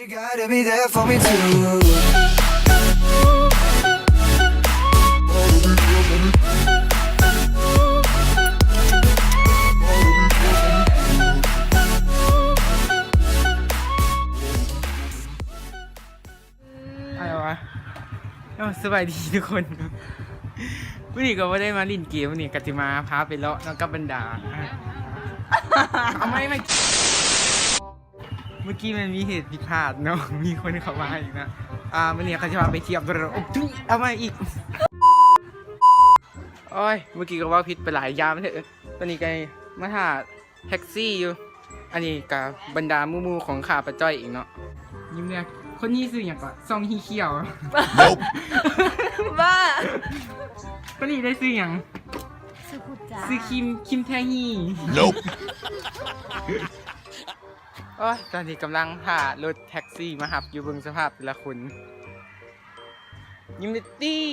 gotta be there for me too. อะไรวะสบายดีทุกคนวันนี้ก็ไม่ได้มาเล่นเกมวันนี้กติมาพาไปเลาะน้องกับบรรดาเอาไม่เมื่อกี้มันมีเหตุผิดพลาดเนาะมีคนเข้ามาอีกนะวันนี้เขาจะมาไปเทียบตัวเราเอามาอีกโอ้ยเมื่อกี้ก็ว่าผิดไปหลายยามเถอะตอนนี้ก็มาหาแท็กซี่อยู่อันนี้กับบรรดามูของข้าปะจ้อยอีกเนาะยิ้มเนี่ยคนนี้ซื้ออย่างก่อนซองฮีเขียว บ้า คนนี้ได้ซื้ออย่าง ซื้อพุจ้า ซื้อคิมแทฮี Nope โอ้ยตอนนี้กำลังหารถแท็กซี่มาหับอยู่เบิ่งสภาพแต่ละคนยิ้มตี้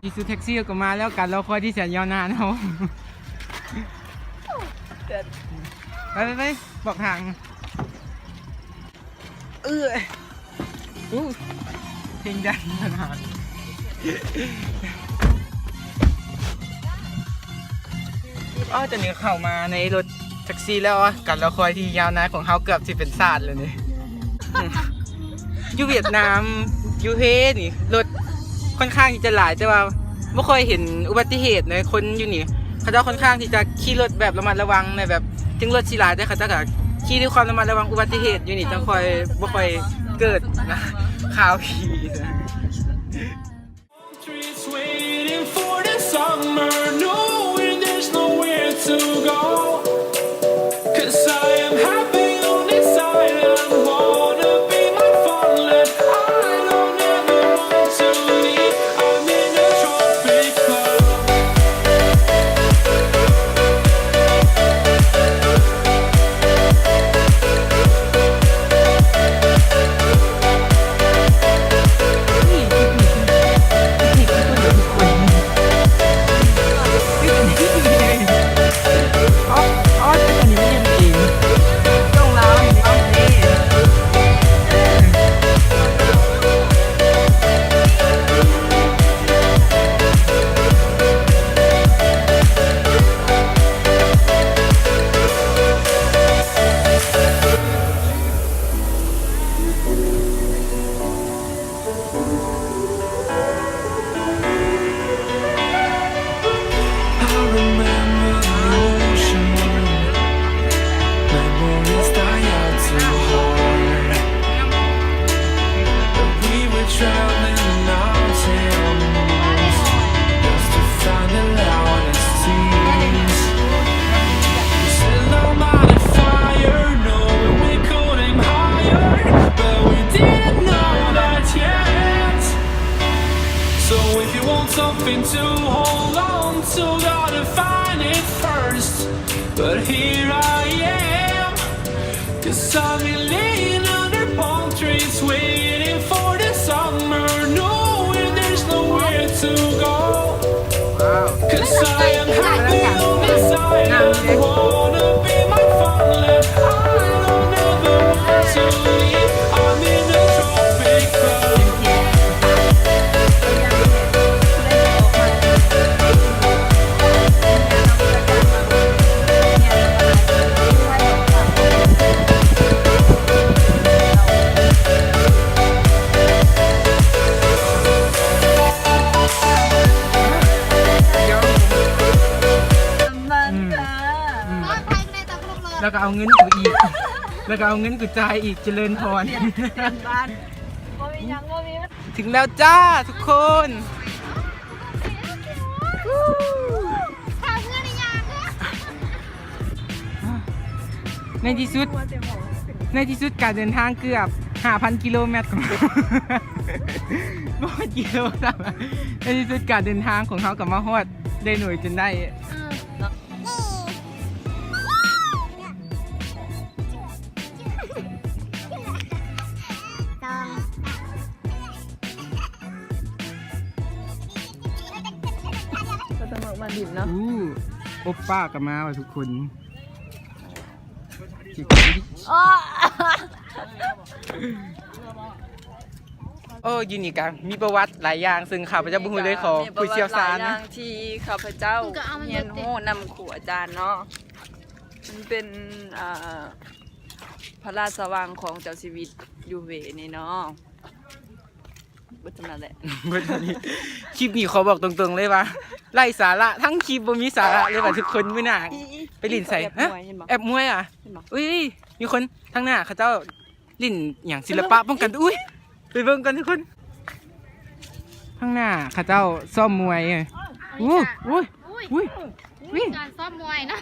ที่ซื้อแท็กซี่ก็มาแล้วกันเราคอยที่แสนยาวนานเขาไปบอกทางเพลงดังขนาดตอนนี้เข้ามาในรถแท็กซี่แล้วกันเราคอยที่ยาวนานของเขาเกือบจะเป็นศาสตร์เลยนี่ อยู่เวียดนามอยู่เฮนี่รถค่อนข้างที่จะหลายแต่ว่าไม่ค่อยเห็นอุบัติเหตุในคนอยู่นี่เขาจะค่อนข้างที่จะขี่รถแบบระมัดระวังในแบบถึงรถสิหลายแต่เขาจะขี่ด้วยความระมัดระวังอุบัติเหตุอยู่นี่จังค่อยไม่ค่อยเกิดนะข่าวผีนะ Streets waiting for the summer, knowing there's nowhere to go. 'Cause I am happy on this island, wanna be my farmland. I don't ever want to leave. I'm in a tropic club. 'But here I am, 'cause I've been laying under palm trees, waiting for the summer, knowing there's nowhere to go. 'Cause I am happy on this island, wanna be my farmland. I don't ever want to leave. I'm in a tropic club. แล้วก็เอาเงินกูอีก แล้วก็เอาเงินกูจ่ายอีกเจริญพร บ้านบ่มียังบ่มี ถึงแล้วจ้าทุกคน ทำเงินอีหยังเนี่ย ในที่สุดการเดินทางเกือบ 5,000 กิโลเมตรของเราบ่กิโลสักในที่สุดการเดินทางของเขากับมาฮอดได้หน่วยจนได้ ก็จะเหมือนมาดิบเนาะ โอปป้ากับมาว่ะทุกคน อ๋อ โอ้ยูนิกันมีประวัติหลายอย่างซึ่งข้าพเจ้าบุญเลยขอผู้เชี่ยวชาญ มีประวัติหลยอ นะ ย่างที่ข้าพเจ้าเรียนรู้นำครูอาจารย์เนาะมันเป็นพระราชวังของเจ้าชีวิตยูเวนี่เนาะบ่จำนั้นแหละ คลิปนี้ขอบอกตรงๆเลยว่าไล่สาระทั้งคลิปบ่มีสาระเลยว่ะทุกคนมื้อหน้าไปลิ้นใส่ แอบมวยเห็นบ่ แอบมวยอ่ะ เห็นบ่ อุ้ยมีคนทางหน้าเขาเจ้าลิ้นอย่างศิลปะป้องกันตัวอุ้ยไปเบิ่งกันทุกคนทางหน้าเขาเจ้าซ่อมมวยอู้อุ้ยอุ้ยอุ้ย การซ้อมมวยนะ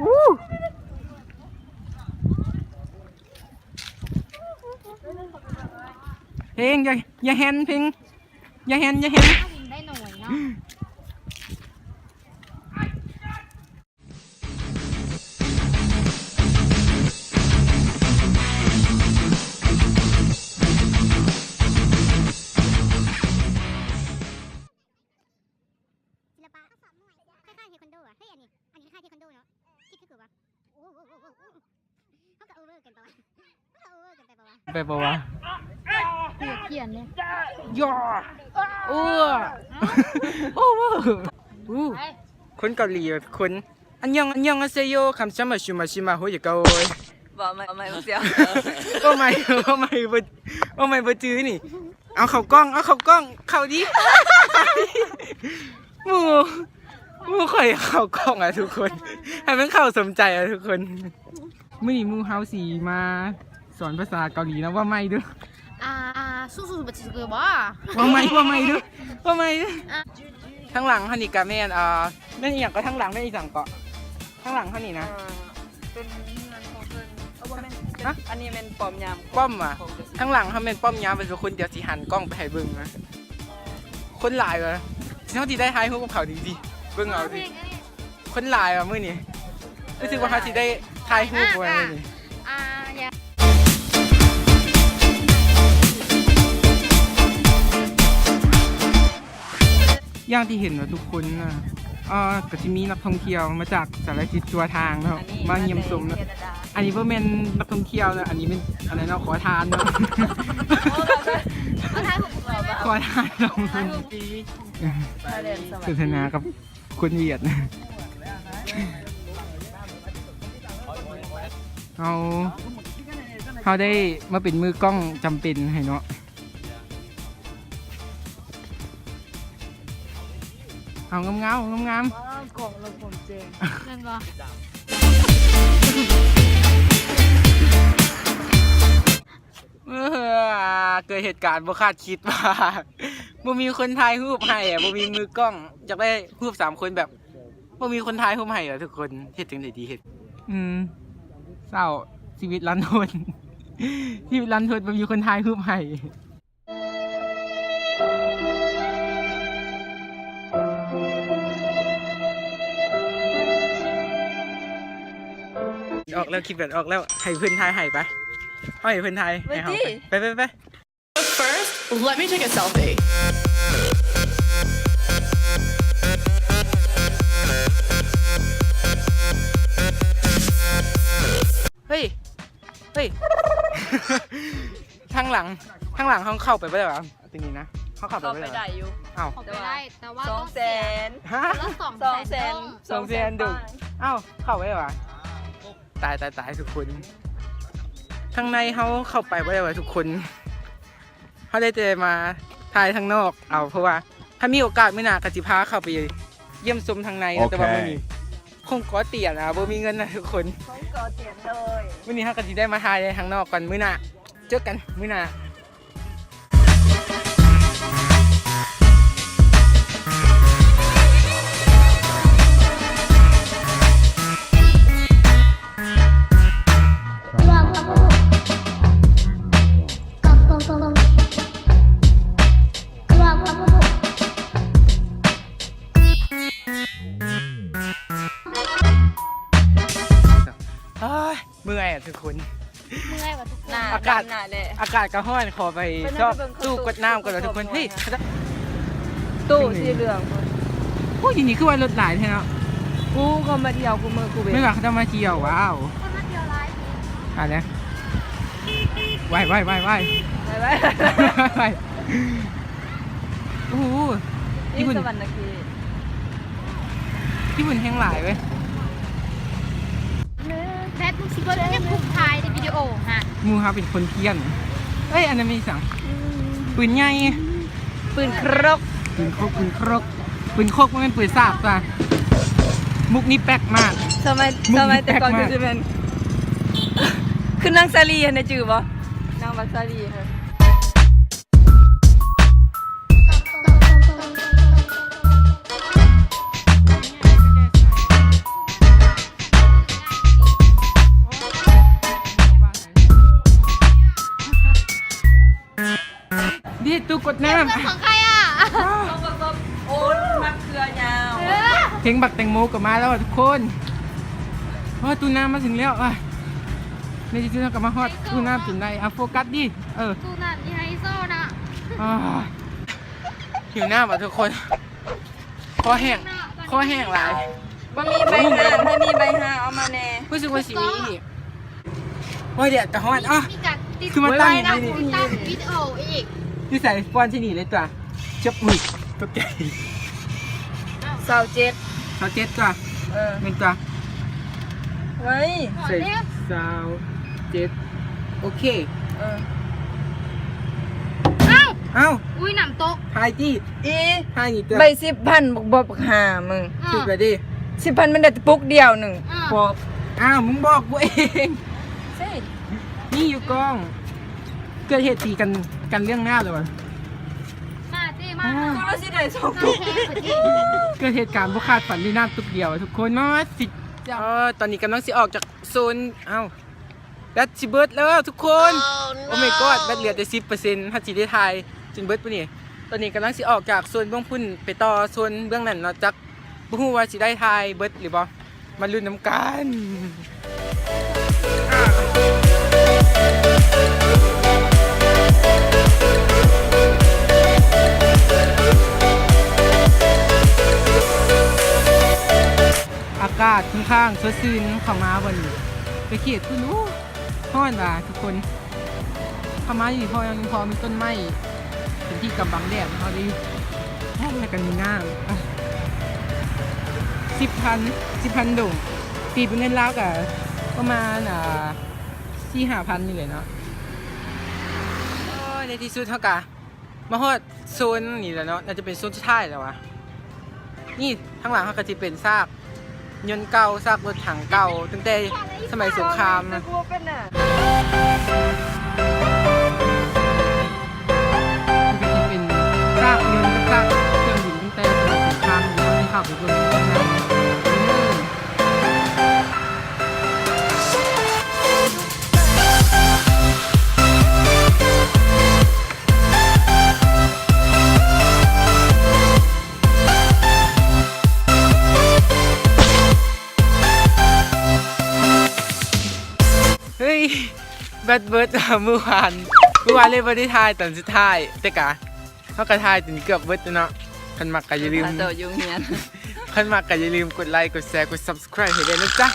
อู้เพลงอย่าแฮนเพลงอย่าแฮน ถ้าวินได้หน่วยเนาะ ศิลปะสอนมวยคล้ายๆเทควันโดอ่ะเฮ้ยอันนี้คล้ายๆเทควันโดเนาะคิดคือว่าโอ้โหเขาก็โอเวอร์กันปะวะเขาโอเวอร์กันไปปะวะ ไปปะวะ เขียนเนี่ย ย่ออ้วโอ้โหอู้คนเกาหลีอะคนอันยังอาเซโยคำซ้ำมาชิมาโหยเกาโอย บ่ไม่เสีย โอ้ไม่บ่จื้อนี่เอาเข้ากล้องเข้าดิหมูข่อยเข้ากล้องอ่ะทุกคนให้มันเข้าสมใจอ่ะทุกคนมื้อนี้หมูเฮาสีมาสอนภาษาเกาหลีนะว่าไม่เด้อ สู้ๆบัดสิเกือบบ่ ว่าไม่เด้อทั้งหลังเฮานี่ก็แม่นแม่นอีหยังก็ทั้งหลังแม่นอีสังเกาะทั้งหลังเฮานี่นะ เป็นเงินของเพิ่นเอาบ่แม่น ฮะ อันนี้แม่นปอมยาม ป้อมอ่ะ ของเจ้าชีวิต ทั้งหลังเฮาแม่นป้อมยามเป็นคนเดียวสิหันกล้องไปให้เบิ่งนะคนหลายว่ะเฮาสิได้ถ่ายรูปกับเขาจริงๆเบิ่งเอาดิคนหลายว่ะมื้อนี้รู้สึกว่าเฮาสิได้ถ่ายรูปไว้มื้อนี้ อย่า อย่างที่เห็นว่าทุกคนนะก็จะมีนักท่องเที่ยวมาจากสารทิศตัวทางเนาะมาเยี่ยมชมเนาะอันนี้บ่แม่นนักท่องเที่ยวนะอันนี้เป็นอะไรเนาะขอทานเนาะ เอาท้ายผมก่อน ขอทานลงทุนสนทนากับคนเวียดนะเขาได้มาเป็นมือกล้องจำเป็นให้เนาะเอางาม ของเราผมเจง นั่นบ่ เกิดเหตุการณ์บ่คาดคิดว่าบ่มีคนถ่ายรูปให้อ่ะบ่มีมือกล้องอยากได้รูป3คนแบบบ่มีคนถ่ายรูปให้อ่ะทุกคนเฮ็ดจังได๋ดีเฮ็ดเศร้าชีวิตรันทดชีวิตรันทดบ่มีคนถ่ายรูปให้ออกแล้วคลิปแบบออกแล้วให้เพิ่นถ่ายให้ไปเอาให้เพิ่นถ่ายให้เฮาไป First, let me take a selfie. เฮ้ย ทางหลังเขาเข้าไปไม่ได้หรอตรงนี้นะเขาเข้าไป เข้า ไม่ ไป ได้ ได้อยู่ เอ้า ขอไปได้แต่ว่า สอ ต้อง งเสีย 100,000 ฮะ แล้ว200,000 200,000ดุเอ้าเข้าไปได้หรอตายทุกคนข้างในเขาเข้าไปไม่ได้หรอทุกคนเขาได้แต่มาถ่ายทางนอกเอาเพราะว่าถ้ามีโอกาสไม่นานกสิพาเข้าไปเยี่ยมชมทางในนะแต่ว่าไม่มีคงก็เตี่ยนะบ่มีเงินนะทุกคน ของก่อเตียนเลย วันนี้ฮะก็สิได้มาถ่ายทางนอกก่อนมื้อหน้าเจอกันมื้อหน้าเมื่อยอ่ะทุกคน เมื่อยกว่าทุกคน อากาศ หน้าแหละ อากาศก็ร้อนขอไปชอบตู้กดน้ำก่อนแล้วทุกคนเฮ้ย ตู้สีเหลือง อ้ยนี่คือว่ารถหลายแท้เนาะ กูก็มาเที่ยวกูมือกูเว้ ไม่ ย ว่าเขาจะมาเที่ยวว้าว คนมาเที่ยวไลฟ์ อะไรไหวไหวไหวไหว ไปไว้ ไหวโอ้โห นี่ ญี่ปุ่น สวรรค์เขต ญี่ปุ่นแห้งหลายเว้ย แพทมึงสิเบิร์ดยังผูกทายในวิดีโอฮะ หมูฮาเป็นคนเพี้ยนเอ้ยอันนั้นไม่สั่งปืนใหญ่ ปืนครก ปืนครกปืนครกปืนครกมันเป็นปืนสาบจ้ะมุกนี้แป๊กมาก สมัย มุกนี้ สมัยแต่ก่อน แปลกมาก คือสิเป็นคือนางซาลีในจื่อบ่นางบักซาลีค่ะ ดิตูกดน้ ของใครอ่ะ โอ้ยมะเขือยาว ำเพลงบักแตงโมกลับมาแล้วอะทุกคนว่าตูน้ำมาถึงแล้วอ่ะในที่สุดเรากลับมาฮอดตูน้ำถึงไหนอ่ะโฟกัสดิกูนั่นยี่ไฮโซนะ อ่าหิวน้ำอ่ะทุกคนคอแห้งหลาย บ่มีใบห่างถ้ามีใบห่างเอามาแน่ รู้สึกว่าสีนี้อีกโอ้ยเดี๋ยวแต่ฮอดอ่ะ มีการติด คือมาตั้งอย่าง นะ นี้ ติดตั้งวิดีโออีก ที่ใส่ฟอนที่นี่เลยจ้ะจับมือตัวใหญ่ สาวเจ็ด เขาเจ็ดจ้ะ เออ หนึ่งจ้ะ ไว้ ใส่ซาวเจ็ดโอเค เออ เอ้า อุ้ยหนำโต๊ะ ทายจี้ อี ทายนี่จ้ะ ใบ10,000บอกหามึง ถูกเลยดิ 10,000มันได้แต่ปุกเดียวหนึ่งบอก อ้าวมึงบอกกูเอง ใช่ นี่อยู่กล้อง เกิดเหตุตีกันเรื่องหน้าเลยวะ มาสิมา กูรู้สิได้สอง โอ ปุก เคพอดี เกิดเหตุการณ์บุคาดฝันที่หน้าตุกเดียวทุกคนมาสิตอนนี้กำลังสิออกจากโซนเอ้าแบตสิเบิร์ดแล้วทุกคนโอ้ my god แบตเหลือแต่10%ถ้าสิได้ทายจนเบิร์ดปะนี่ตอนนี้กำลังสิออกจากโซนเบื้องพุ่นไปต่อโซนเบื้องนั้นเนาะจักบ่ฮู้ว่าสิได้ทายเบิร์ดหรือบ่มาลุ้นน้ำกันอากาศค่อนข้างสดชื่นเข้ามาบนไปเขียดคุณรู้ห้อนว่ะทุกคนเข้ามาอยู่พอยังพอมีต้นไม้เป็นที่กำบังแดดเขาได้ห้องกันมีน้ำ10,000 ดงปีเป็นเงินแล้วกับประมาณ4-5,000นี่เลยเนาะในที่สุดเท่ากับมาฮอดโซนนี่แหละเนาะน่าจะเป็นโซนสุดท้ายแล้ววะนี่ข้างหลังเขาก็จะเป็นซากยนต์เก่าซากรถถังเก่าตั้งแต่สมัยสงครามนะ กูเป็นน่ะ มันก็จะเป็นซากยนต์กับซากเครื่องบินตั้งแต่สมัยสงครามอยู่ที่เข้าไปบนข้างในเฮ้ยแบดเบิร์ดเมื่อวานเลยบ่ได้ทายตอนสุดท้ายแต่กะเขาก็ทายจนเกือบเบิร์ดแล้วเนาะคันมักก็อย่าลืม หาต่อยุงเฮียน คันมักก็อย่าลืมกดไลค์กดแชร์กด subscribe ให้ด้วยนะจ๊ะ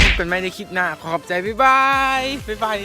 พบกันใหม่ในคลิปหน้าขอบใจบ๊ายบาย